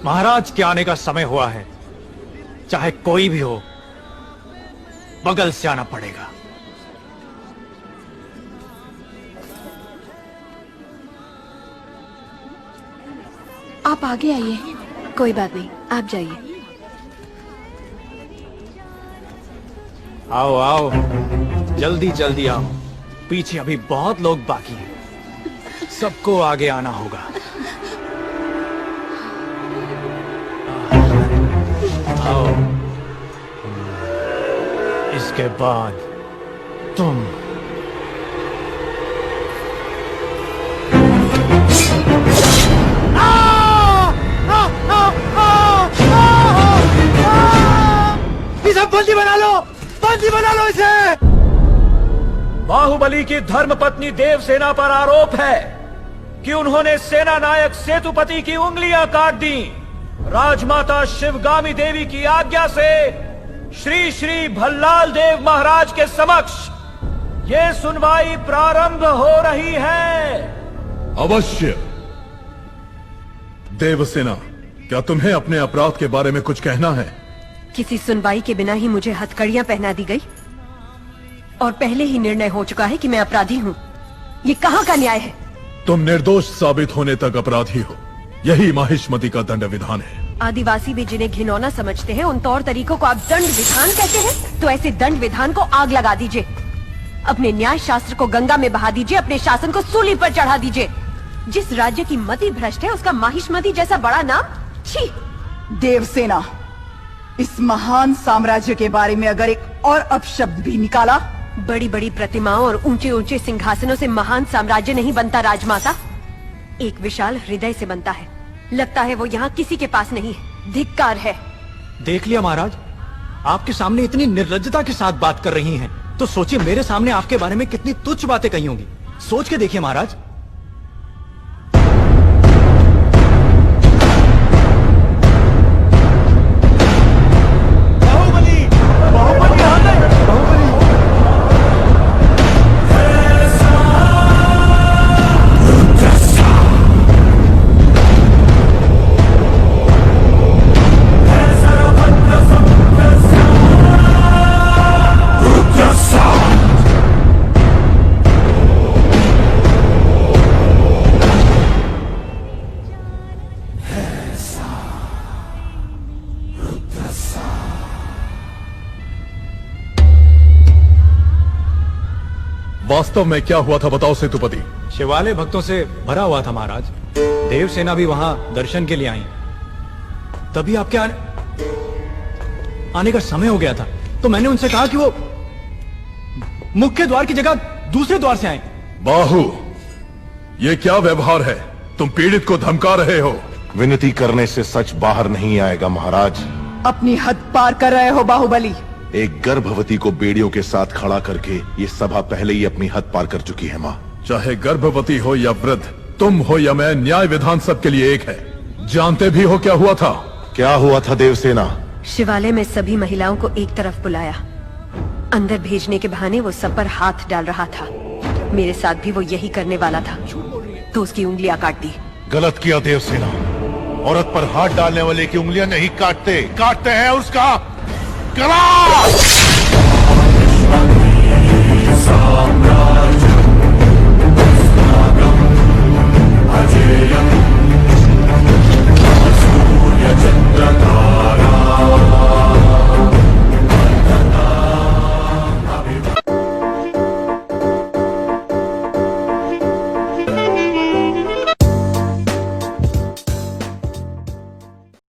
महाराज के आने का समय हुआ है। चाहे कोई भी हो, बगल से आना पड़ेगा। आप आगे आइए। कोई बात नहीं, आप जाइए। आओ आओ, जल्दी जल्दी आओ। पीछे अभी बहुत लोग बाकी हैं। सबको आगे आना होगा। आओ, इसके बाद तुम। इसे बंदी बना लो, बंदी बना लो इसे। बाहुबली की धर्मपत्नी देवसेना पर आरोप है कि उन्होंने सेना नायक सेतुपति की उंगलियां काट दी। राजमाता शिवगामी देवी की आज्ञा से श्री श्री भल्लाल देव महाराज के समक्ष ये सुनवाई प्रारंभ हो रही है। अवश्य। देवसेना, क्या तुम्हें अपने अपराध के बारे में कुछ कहना है? किसी सुनवाई के बिना ही मुझे हथकड़ियां पहना दी गई और पहले ही निर्णय हो चुका है कि मैं अपराधी हूँ। ये कहाँ का न्याय है? तुम निर्दोष साबित होने तक अपराधी हो। यही माहिष्मति का दंड विधान है। आदिवासी भी जिन्हें घिनौना समझते हैं, उन तौर तरीकों को आप दंड विधान कहते हैं? तो ऐसे दंड विधान को आग लगा दीजिए। अपने न्याय शास्त्र को गंगा में बहा दीजिए। अपने शासन को सूली पर चढ़ा दीजिए। जिस राज्य की मति भ्रष्ट है, उसका माहिष्मति जैसा बड़ा नाम? छी! देवसेना, इस महान साम्राज्य के बारे में अगर एक और अपशब्द भी निकाला। बड़ी बड़ी प्रतिमाओं और ऊंचे ऊंचे सिंहासनों से महान साम्राज्य नहीं बनता राजमाता, एक विशाल हृदय से बनता है। लगता है वो यहाँ किसी के पास नहीं है। धिक्कार है। देख लिया महाराज, आपके सामने इतनी निर्लज्जता के साथ बात कर रही हैं, तो सोचिए मेरे सामने आपके बारे में कितनी तुच्छ बातें कही होंगी। सोच के देखिए महाराज। वास्तव में क्या हुआ था बताओ सेतुपति। शिवालय भक्तों से भरा हुआ था महाराज। देवसेना भी वहां दर्शन के लिए आई। तभी आपके आने का समय हो गया था, तो मैंने उनसे कहा कि वो मुख्य द्वार की जगह दूसरे द्वार से आए। बाहु, ये क्या व्यवहार है? तुम पीड़ित को धमका रहे हो। विनती करने से सच बाहर नहीं आएगा महाराज। अपनी हद पार कर रहे हो बाहुबली। एक गर्भवती को बेड़ियों के साथ खड़ा करके ये सभा पहले ही अपनी हद पार कर चुकी है माँ। चाहे गर्भवती हो या वृद्ध, तुम हो या मैं, न्याय विधान सबके लिए एक है। जानते भी हो क्या हुआ था? क्या हुआ था देवसेना? शिवालय में सभी महिलाओं को एक तरफ बुलाया। अंदर भेजने के बहाने वो सब पर हाथ डाल रहा था। मेरे साथ भी वो यही करने वाला था, तो उसकी उंगलियां काट दी। गलत किया देवसेना। औरत पर हाथ डालने वाले की उंगलियां नहीं काटते, काटते हैं उसका गला।